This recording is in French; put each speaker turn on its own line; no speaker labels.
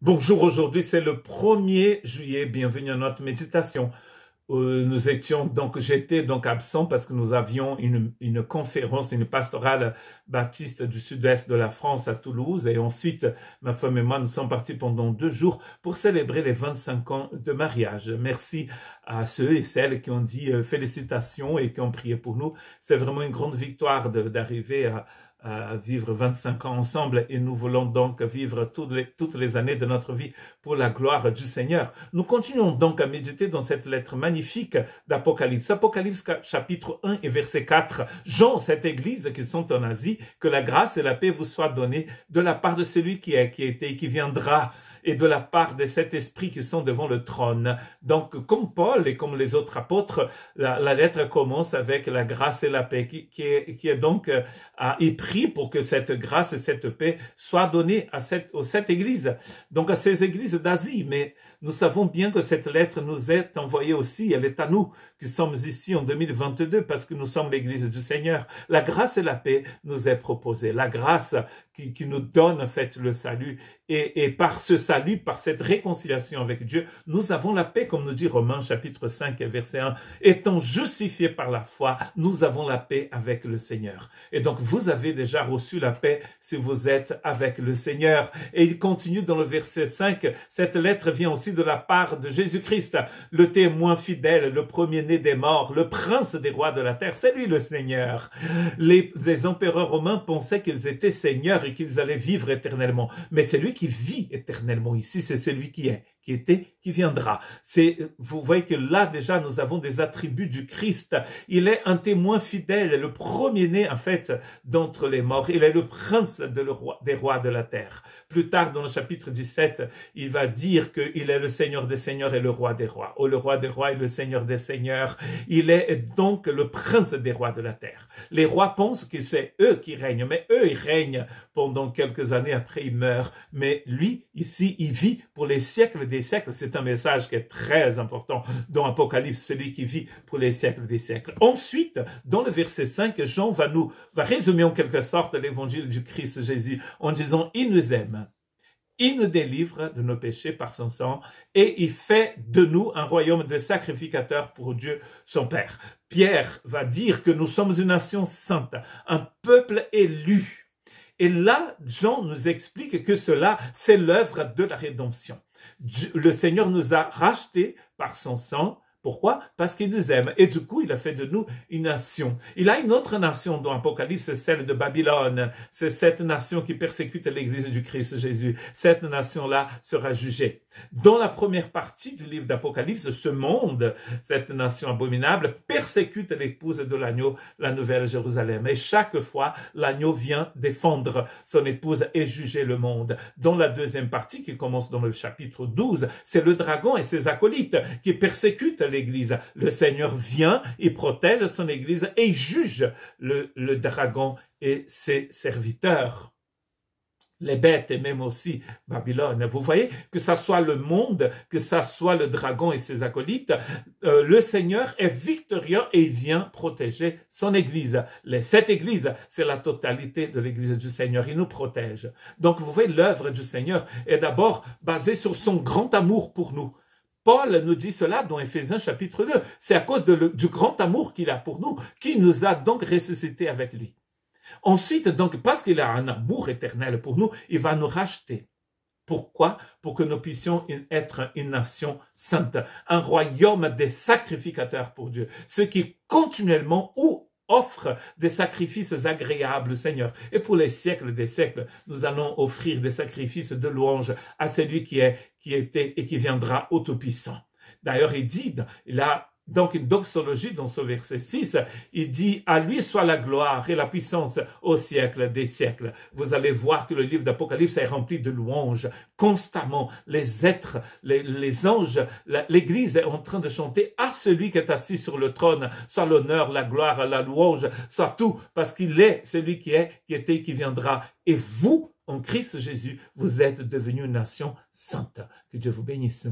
Bonjour, aujourd'hui c'est le 1er juillet, bienvenue à notre méditation. J'étais donc absent parce que nous avions une conférence, une pastorale baptiste du sud-est de la France à Toulouse, et ensuite ma femme et moi nous sommes partis pendant 2 jours pour célébrer les 25 ans de mariage. Merci à ceux et celles qui ont dit félicitations et qui ont prié pour nous. C'est vraiment une grande victoire d'arriver à vivre 25 ans ensemble, et nous voulons donc vivre toutes les années de notre vie pour la gloire du Seigneur. Nous continuons donc à méditer dans cette lettre magnifique d'Apocalypse. Apocalypse chapitre 1 et verset 4. Jean, cette église qui sont en Asie, que la grâce et la paix vous soient données de la part de celui qui est, qui était et qui viendra, et de la part de cet esprit qui sont devant le trône. Donc, comme Paul et comme les autres apôtres, la lettre commence avec la grâce et la paix, qui est donc prie pour que cette grâce et cette paix soient données à cette église, donc à ces églises d'Asie. Mais nous savons bien que cette lettre nous est envoyée aussi, elle est à nous qui sommes ici en 2022, parce que nous sommes l'église du Seigneur. La grâce et la paix nous est proposée, la grâce qui nous donne en fait le salut, et par ce salut, par cette réconciliation avec Dieu, nous avons la paix, comme nous dit Romains chapitre 5 verset 1. Étant justifiés par la foi, nous avons la paix avec le Seigneur. Et donc vous avez déjà reçu la paix si vous êtes avec le Seigneur. Et il continue dans le verset 5, cette lettre vient aussi de la part de Jésus-Christ, le témoin fidèle, le premier-né des morts, le prince des rois de la terre, c'est lui le Seigneur. Les empereurs romains pensaient qu'ils étaient seigneurs et qu'ils allaient vivre éternellement, mais c'est lui qui vit éternellement ici, c'est celui qui est, qui était, qui viendra. Vous voyez que là déjà nous avons des attributs du Christ. Il est un témoin fidèle, le premier-né en fait d'entre les morts. Il est le prince des rois de la terre. Plus tard dans le chapitre 17, il va dire qu'il est le Seigneur des seigneurs et le roi des rois. Oh, le roi des rois et le Seigneur des seigneurs. Il est donc le prince des rois de la terre. Les rois pensent que c'est eux qui règnent, mais eux ils règnent pendant quelques années, après ils meurent. Mais lui, ici, il vit pour les siècles des siècles. C'est un message qui est très important dans Apocalypse, celui qui vit pour les siècles des siècles. Ensuite, dans le verset 5, Jean va résumer en quelque sorte l'évangile du Christ Jésus en disant, il nous aime. Il nous délivre de nos péchés par son sang, et il fait de nous un royaume de sacrificateurs pour Dieu son Père. Pierre va dire que nous sommes une nation sainte, un peuple élu. Et là, Jean nous explique que cela, c'est l'œuvre de la rédemption. Le Seigneur nous a rachetés par son sang. Pourquoi? Parce qu'il nous aime. Et du coup, il a fait de nous une nation. Il a une autre nation dans l'Apocalypse, c'est celle de Babylone. C'est cette nation qui persécute l'église du Christ Jésus. Cette nation-là sera jugée. Dans la première partie du livre d'Apocalypse, ce monde, cette nation abominable, persécute l'épouse de l'agneau, la nouvelle Jérusalem. Et chaque fois, l'agneau vient défendre son épouse et juger le monde. Dans la deuxième partie, qui commence dans le chapitre 12, c'est le dragon et ses acolytes qui persécutent l'église. Le Seigneur vient, il protège son église et il juge le dragon et ses serviteurs, les bêtes, et même aussi Babylone. Vous voyez, que ça soit le monde, que ça soit le dragon et ses acolytes, le Seigneur est victorieux et il vient protéger son église. Cette église, c'est la totalité de l'église du Seigneur. Il nous protège. Donc, vous voyez, l'œuvre du Seigneur est d'abord basée sur son grand amour pour nous. Paul nous dit cela dans Éphésiens chapitre 2. C'est à cause du grand amour qu'il a pour nous, qu'il nous a donc ressuscités avec lui. Ensuite, donc, parce qu'il a un amour éternel pour nous, il va nous racheter. Pourquoi? Pour que nous puissions être une nation sainte, un royaume des sacrificateurs pour Dieu, ceux qui continuellement offre des sacrifices agréables au Seigneur. Et pour les siècles des siècles, nous allons offrir des sacrifices de louange à celui qui était et qui viendra au Tout-Puissant. D'ailleurs, il a donc une doxologie dans ce verset 6, il dit « À lui soit la gloire et la puissance au siècle des siècles ». Vous allez voir que le livre d'Apocalypse est rempli de louanges. Constamment, les êtres, les anges, l'Église est en train de chanter à celui qui est assis sur le trône, soit l'honneur, la gloire, la louange, soit tout, parce qu'il est celui qui est, qui était, qui viendra. Et vous, en Christ Jésus, vous êtes devenus une nation sainte. Que Dieu vous bénisse.